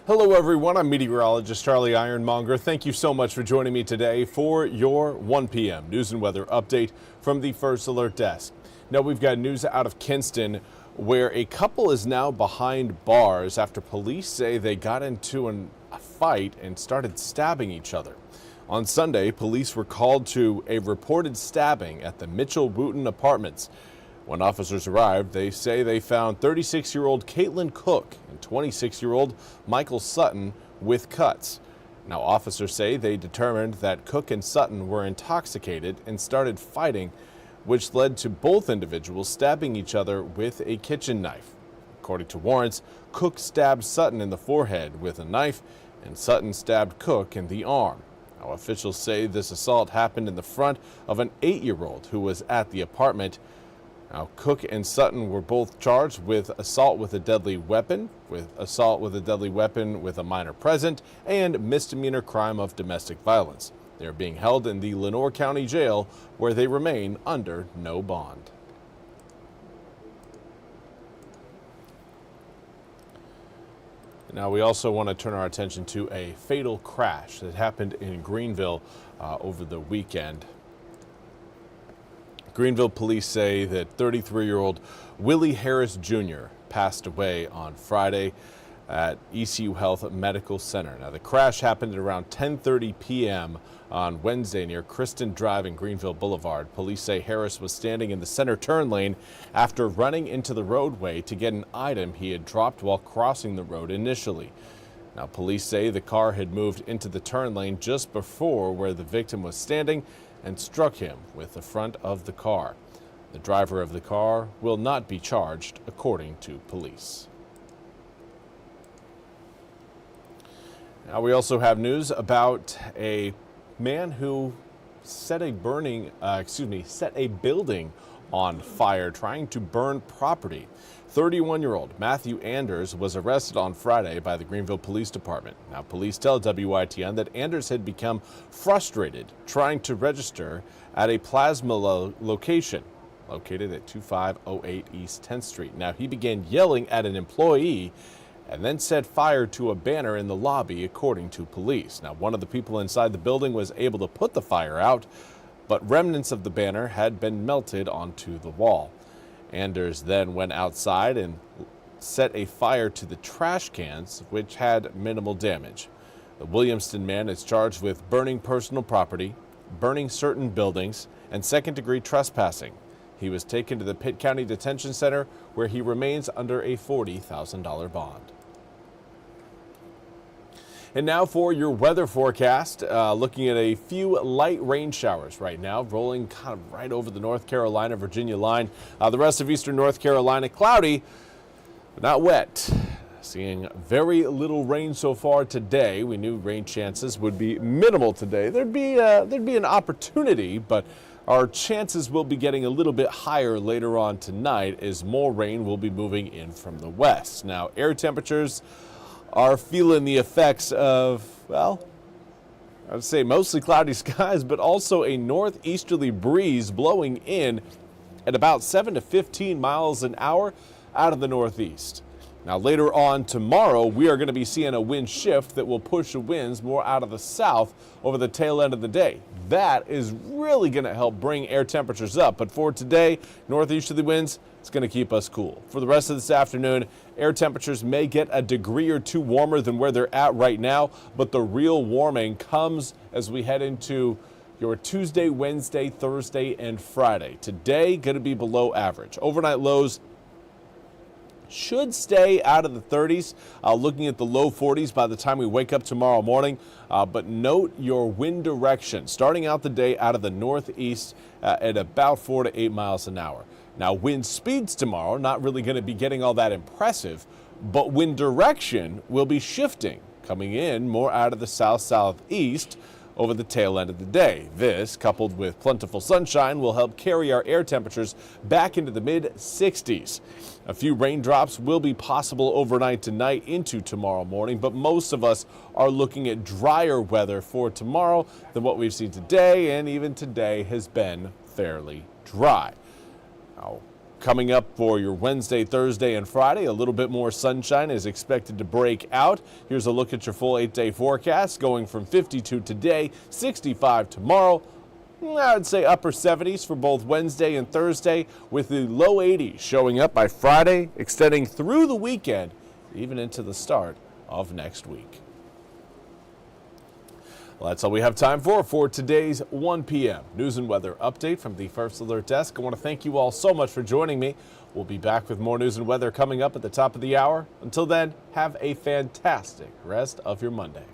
Hello everyone, I'm Meteorologist Charlie Ironmonger. Thank you so much for joining me today for your 1 p.m. news and weather update from the First Alert Desk. Now we've got news out of Kinston where a couple is now behind bars after police say they got into a fight and started stabbing each other. On Sunday, police were called to a reported stabbing at the WITN apartments. When officers arrived, they say they found 36-year-old Caitlin Cook and 26-year-old Michael Sutton with cuts. Now, officers say they determined that Cook and Sutton were intoxicated and started fighting, which led to both individuals stabbing each other with a kitchen knife. According to warrants, Cook stabbed Sutton in the forehead with a knife, and Sutton stabbed Cook in the arm. Now, officials say this assault happened in the front of an 8-year-old who was at the apartment. Now, Cook and Sutton were both charged with assault with a deadly weapon, with a minor present, and misdemeanor crime of domestic violence. They are being held in the Lenoir County Jail, where they remain under no bond. Now, we also want to turn our attention to a fatal crash that happened in Greenville over the weekend. Greenville police say that 33-year-old Willie Harris Jr. passed away on Friday at ECU Health Medical Center. Now, the crash happened at around 10:30 p.m. on Wednesday near Kinston Drive and Greenville Boulevard. Police say Harris was standing in the center turn lane after running into the roadway to get an item he had dropped while crossing the road initially. Now, police say the car had moved into the turn lane just before where the victim was standing and struck him with the front of the car. The driver of the car will not be charged, according to police. Now, we also have news about a man who set a building on fire trying to burn property. 31-year-old Matthew Anders was arrested on Friday by the Greenville Police Department. Now, police tell WITN that Anders had become frustrated trying to register at a plasma location located at 2508 East 10th Street. Now, he began yelling at an employee and then set fire to a banner in the lobby, according to police. Now, one of the people inside the building was able to put the fire out, but remnants of the banner had been melted onto the wall. Anders then went outside and set a fire to the trash cans, which had minimal damage. The Williamston man is charged with burning personal property, burning certain buildings, and second-degree trespassing. He was taken to the Pitt County Detention Center, where he remains under a $40,000 bond. And now for your weather forecast, looking at a few light rain showers right now, rolling kind of right over the North Carolina-Virginia line. The rest of eastern North Carolina, cloudy, but not wet. Seeing very little rain so far today. We knew rain chances would be minimal today. There'd be an opportunity, but our chances will be getting a little bit higher later on tonight as more rain will be moving in from the west. Now, air temperatures are feeling the effects of, well, I would say mostly cloudy skies, but also a northeasterly breeze blowing in at about 7 to 15 miles an hour out of the northeast. Now, later on tomorrow, we are going to be seeing a wind shift that will push the winds more out of the south over the tail end of the day. That is really going to help bring air temperatures up. But for today, northeasterly winds, it's going to keep us cool. For the rest of this afternoon, air temperatures may get a degree or two warmer than where they're at right now, but the real warming comes as we head into your Tuesday, Wednesday, Thursday, and Friday. Today, going to be below average. Overnight lows should stay out of the 30s, looking at the low 40s by the time we wake up tomorrow morning. But note your wind direction, starting out the day out of the northeast at about 4 to 8 miles an hour. Now, wind speeds tomorrow, not really going to be getting all that impressive, but wind direction will be shifting, coming in more out of the south-southeast over the tail end of the day. This, coupled with plentiful sunshine, will help carry our air temperatures back into the mid-60s. A few raindrops will be possible overnight tonight into tomorrow morning, but most of us are looking at drier weather for tomorrow than what we've seen today, and even today has been fairly dry. Now, Coming up for your Wednesday, Thursday, and Friday, a little bit more sunshine is expected to break out. Here's a look at your full 8-day forecast, going from 52 today, 65 tomorrow. I'd say upper 70s for both Wednesday and Thursday, with the low 80s showing up by Friday, extending through the weekend, even into the start of next week. Well, that's all we have time for today's 1 p.m. news and weather update from the First Alert Desk. I want to thank you all so much for joining me. We'll be back with more news and weather coming up at the top of the hour. Until then, have a fantastic rest of your Monday.